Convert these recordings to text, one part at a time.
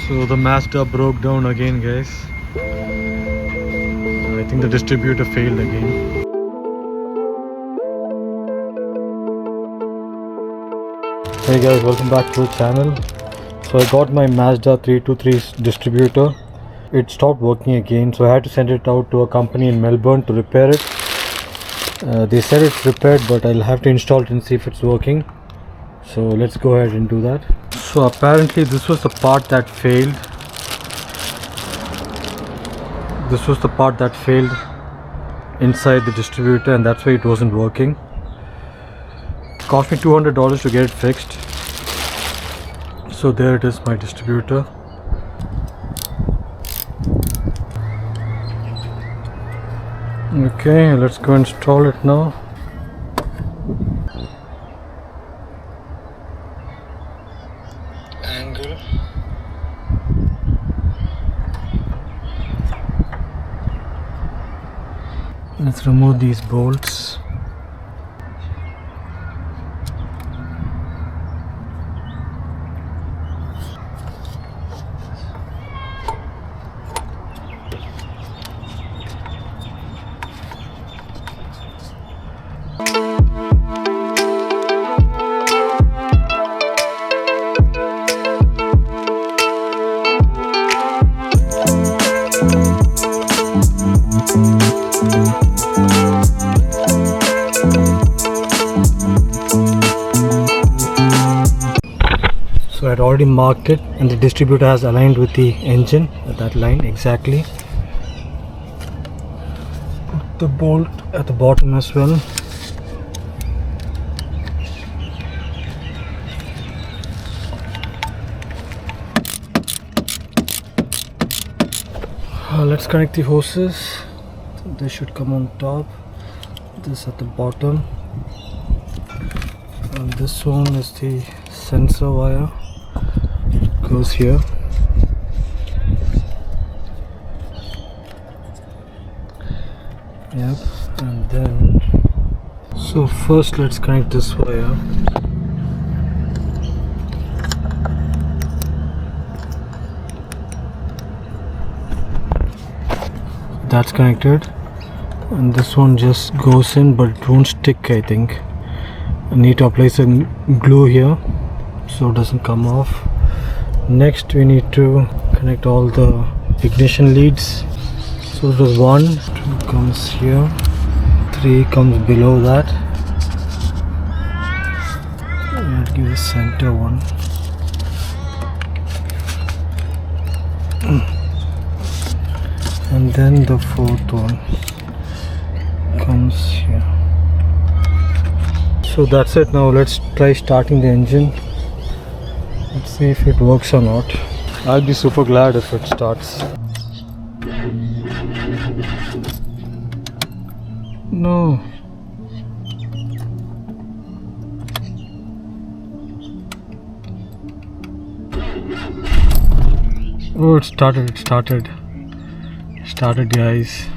So the Mazda broke down again, guys. I think the distributor failed again. Hey guys, welcome back to the channel. So I got my Mazda 323 distributor. It stopped working again, so I had to send it out to a company in Melbourne to repair it. They said it's repaired, but I'll have to install it and see if it's working. So let's go ahead and do that. So apparently this was the part that failed. This was the part that failed inside the distributor, and that's why it wasn't working. It cost me $200 to get it fixed. So there it is, my distributor. Okay, let's go install it now. Angle. Let's remove these bolts. So I had already marked it, and the distributor has aligned with the engine at that line exactly. Put the bolt at the bottom as well. Let's connect the hoses. This should come on top, this at the bottom, and this one is the sensor wire. Goes here. Yep, and then so first let's connect this wire. That's connected, and this one just goes in, but it won't stick. I think I need to apply some glue here so it doesn't come off. Next we need to connect all the ignition leads. So there's 1, 2 comes here, 3 comes below that, and I'll give the center one. And then the 4th one comes here. So that's it. Now let's try starting the engine. Let's see if it works or not. I'll be super glad if it starts. No. Oh, it started. It started, guys.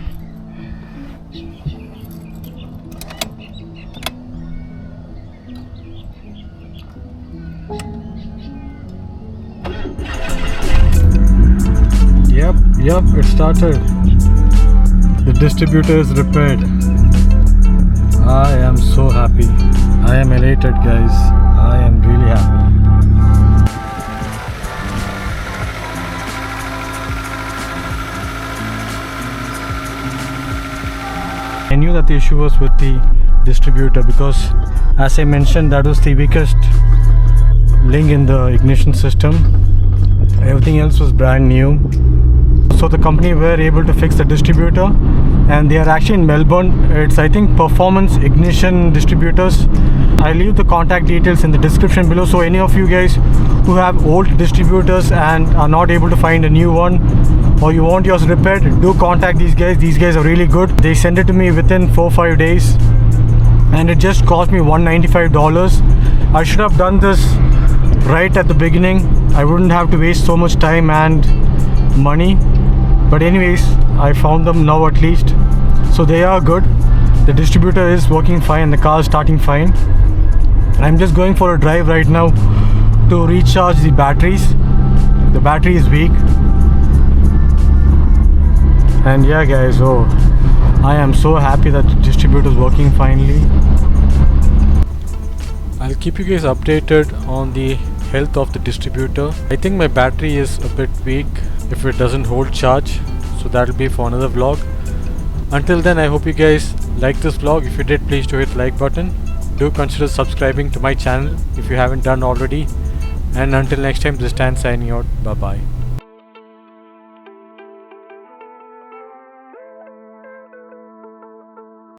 Yep, it started. The distributor is repaired. I am so happy. I am elated, guys. I am really happy. I knew that the issue was with the distributor because, as I mentioned, that was the weakest link in the ignition system. Everything else was brand new. So the company were able to fix the distributor, and they are actually in Melbourne. It's, I think, Performance Ignition Distributors. I'll leave the contact details in the description below, so any of you guys who have old distributors and are not able to find a new one, or you want yours repaired, do contact these guys. These guys are really good. They sent it to me within 4-5 days, and it just cost me $195. I should have done this right at the beginning. I wouldn't have to waste so much time and money. But anyways, I found them now at least. So they are good. The distributor is working fine, the car is starting fine. I'm just going for a drive right now to recharge the batteries. the battery is weak. And yeah guys, oh, I am so happy that the distributor is working finally. I'll keep you guys updated on the health of the distributor. I think my battery is a bit weak if it doesn't hold charge, so that'll be for another vlog. Until then, I hope you guys like this vlog. If you did, please do hit the like button. Do consider subscribing to my channel if you haven't done already. And until next time, this is Stan signing out. Bye bye.